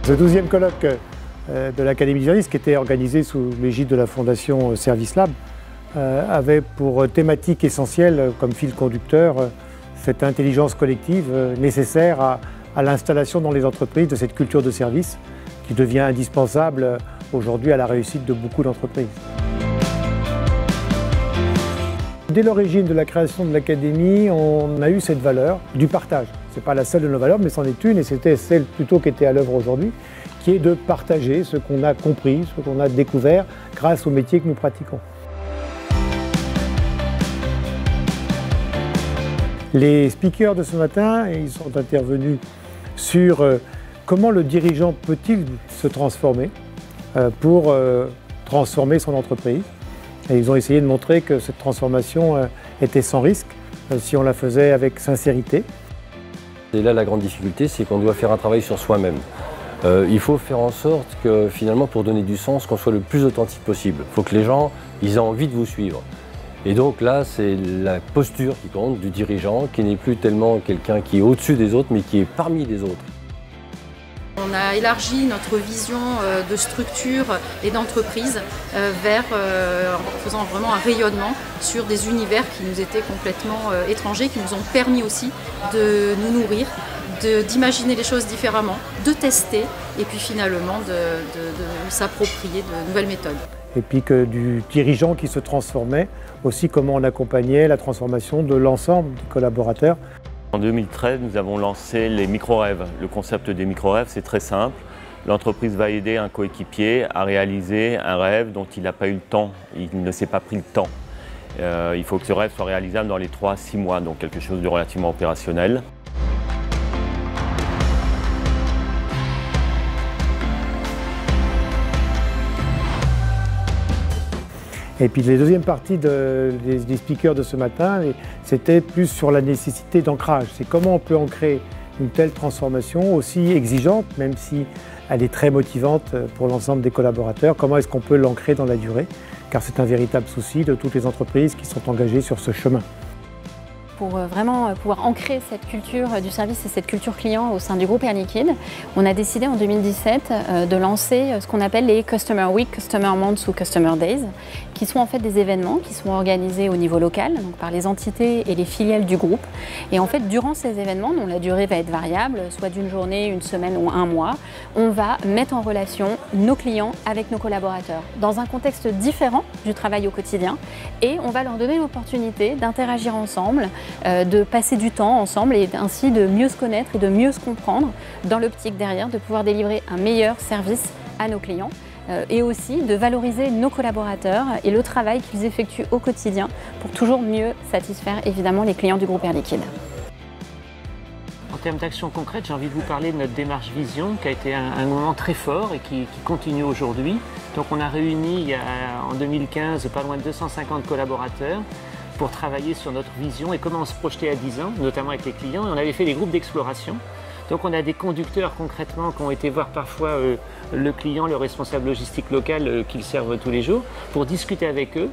Le 12e colloque de l'Académie du service, qui était organisé sous l'égide de la Fondation Service Lab, avait pour thématique essentielle, comme fil conducteur, cette intelligence collective nécessaire à l'installation dans les entreprises de cette culture de service qui devient indispensable aujourd'hui à la réussite de beaucoup d'entreprises. Dès l'origine de la création de l'Académie, on a eu cette valeur du partage. Ce n'est pas la seule de nos valeurs, mais c'en est une, et c'était celle plutôt qui était à l'œuvre aujourd'hui, qui est de partager ce qu'on a compris, ce qu'on a découvert grâce au métier que nous pratiquons. Les speakers de ce matin, ils sont intervenus sur comment le dirigeant peut-il se transformer pour transformer son entreprise. Et ils ont essayé de montrer que cette transformation était sans risque si on la faisait avec sincérité. Et là, la grande difficulté, c'est qu'on doit faire un travail sur soi-même. Il faut faire en sorte que finalement, pour donner du sens, qu'on soit le plus authentique possible. Il faut que les gens ils aient envie de vous suivre. Et donc là, c'est la posture qui compte du dirigeant, qui n'est plus tellement quelqu'un qui est au-dessus des autres, mais qui est parmi les autres. On a élargi notre vision de structure et d'entreprise en faisant vraiment un rayonnement sur des univers qui nous étaient complètement étrangers, qui nous ont permis aussi de nous nourrir, d'imaginer les choses différemment, de tester et puis finalement de s'approprier de nouvelles méthodes. Et puis que du dirigeant qui se transformait, aussi comment on accompagnait la transformation de l'ensemble des collaborateurs. En 2013, nous avons lancé les micro-rêves. Le concept des micro-rêves, c'est très simple. L'entreprise va aider un coéquipier à réaliser un rêve dont il n'a pas eu le temps, il ne s'est pas pris le temps. Il faut que ce rêve soit réalisable dans les 3 à 6 mois, donc quelque chose de relativement opérationnel. Et puis les deuxièmes parties des speakers de ce matin, c'était plus sur la nécessité d'ancrage. C'est comment on peut ancrer une telle transformation aussi exigeante, même si elle est très motivante pour l'ensemble des collaborateurs. Comment est-ce qu'on peut l'ancrer dans la durée? Car c'est un véritable souci de toutes les entreprises qui sont engagées sur ce chemin. Pour vraiment pouvoir ancrer cette culture du service et cette culture client au sein du groupe Air Liquide, on a décidé en 2017 de lancer ce qu'on appelle les Customer Week, Customer Months ou Customer Days, qui sont en fait des événements qui sont organisés au niveau local, donc par les entités et les filiales du groupe. Et en fait, durant ces événements, dont la durée va être variable, soit d'une journée, une semaine ou un mois, on va mettre en relation nos clients avec nos collaborateurs dans un contexte différent du travail au quotidien, et on va leur donner l'opportunité d'interagir ensemble, de passer du temps ensemble et ainsi de mieux se connaître et de mieux se comprendre dans l'optique derrière de pouvoir délivrer un meilleur service à nos clients et aussi de valoriser nos collaborateurs et le travail qu'ils effectuent au quotidien pour toujours mieux satisfaire évidemment les clients du groupe Air Liquide. En termes d'action concrète, j'ai envie de vous parler de notre démarche vision qui a été un moment très fort et qui continue aujourd'hui. Donc on a réuni en 2015 pas loin de 250 collaborateurs pour travailler sur notre vision et comment on se projetait à 10 ans, notamment avec les clients. Et on avait fait des groupes d'exploration. Donc on a des conducteurs concrètement qui ont été voir parfois le client, le responsable logistique local qu'ils servent tous les jours, pour discuter avec eux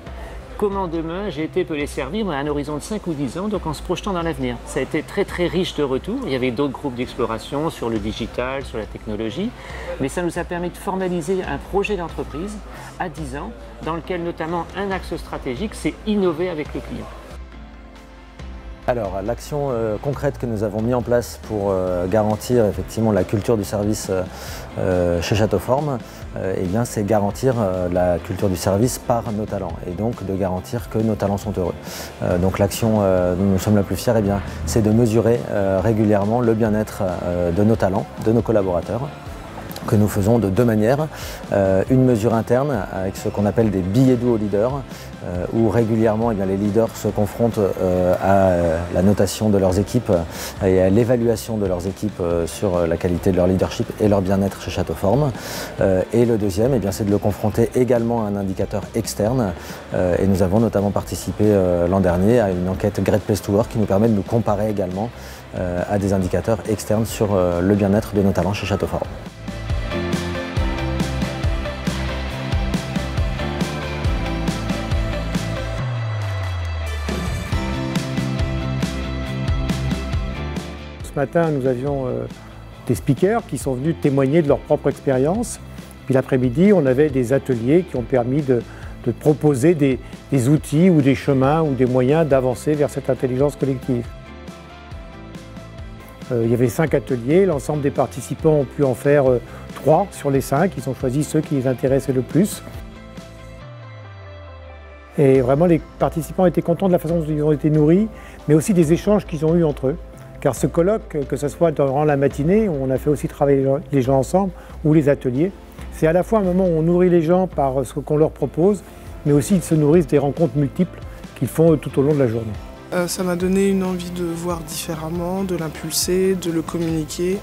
comment demain GT peut les servir à un horizon de 5 ou 10 ans, donc en se projetant dans l'avenir. Ça a été très très riche de retours. Il y avait d'autres groupes d'exploration sur le digital, sur la technologie, mais ça nous a permis de formaliser un projet d'entreprise à 10 ans, dans lequel notamment un axe stratégique, c'est innover avec le client. Alors, l'action concrète que nous avons mis en place pour garantir effectivement la culture du service chez Châteauforme, eh bien, c'est garantir la culture du service par nos talents et donc de garantir que nos talents sont heureux. Donc l'action dont nous sommes la plus fiers, eh bien, c'est de mesurer régulièrement le bien-être de nos talents, de nos collaborateurs, que nous faisons de 2 manières. Une mesure interne avec ce qu'on appelle des billets doux aux leaders, où régulièrement eh bien, les leaders se confrontent à la notation de leurs équipes et à l'évaluation de leurs équipes sur la qualité de leur leadership et leur bien-être chez Châteauforme. Et le deuxième, eh bien, c'est de le confronter également à un indicateur externe. Et nous avons notamment participé l'an dernier à une enquête Great Place to Work qui nous permet de nous comparer également à des indicateurs externes sur le bien-être de nos talents chez Châteauforme. Ce matin, nous avions des speakers qui sont venus témoigner de leur propre expérience. Puis l'après-midi, on avait des ateliers qui ont permis de proposer des outils ou des chemins ou des moyens d'avancer vers cette intelligence collective. Il y avait 5 ateliers, l'ensemble des participants ont pu en faire 3 sur les 5, ils ont choisi ceux qui les intéressaient le plus. Et vraiment, les participants étaient contents de la façon dont ils ont été nourris, mais aussi des échanges qu'ils ont eus entre eux. Car ce colloque, que ce soit durant la matinée, où on a fait aussi travailler les gens ensemble, ou les ateliers, c'est à la fois un moment où on nourrit les gens par ce qu'on leur propose, mais aussi ils se nourrissent des rencontres multiples qu'ils font tout au long de la journée. Ça m'a donné une envie de voir différemment, de l'impulser, de le communiquer,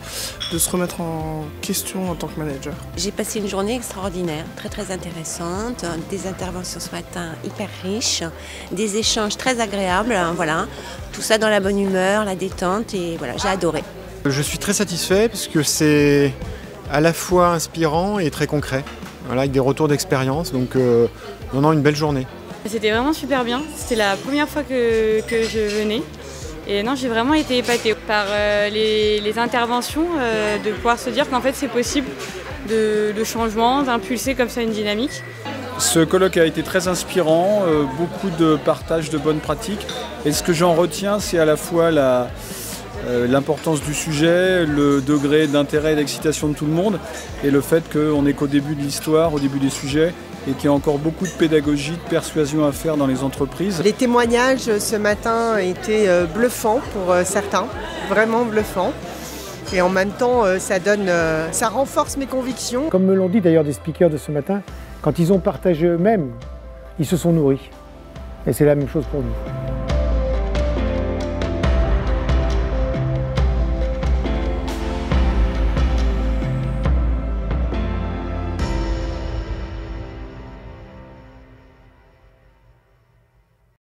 de se remettre en question en tant que manager. J'ai passé une journée extraordinaire, très intéressante, des interventions ce matin hyper riches, des échanges très agréables, voilà. Tout ça dans la bonne humeur, la détente et voilà, j'ai adoré. Je suis très satisfait puisque c'est à la fois inspirant et très concret, voilà, avec des retours d'expérience, donc vraiment une belle journée. C'était vraiment super bien, c'était la première fois que je venais et non, j'ai vraiment été épatée par les interventions, de pouvoir se dire qu'en fait c'est possible de changement, d'impulser comme ça une dynamique. Ce colloque a été très inspirant, beaucoup de partage de bonnes pratiques et ce que j'en retiens c'est à la fois l'importance du sujet, le degré d'intérêt et d'excitation de tout le monde et le fait qu'on n'est qu'au début de l'histoire, au début des sujets et qu'il y a encore beaucoup de pédagogie, de persuasion à faire dans les entreprises. Les témoignages ce matin étaient bluffants pour certains, vraiment bluffants. Et en même temps, ça renforce mes convictions. Comme me l'ont dit d'ailleurs des speakers de ce matin, quand ils ont partagé eux-mêmes, ils se sont nourris. Et c'est la même chose pour nous.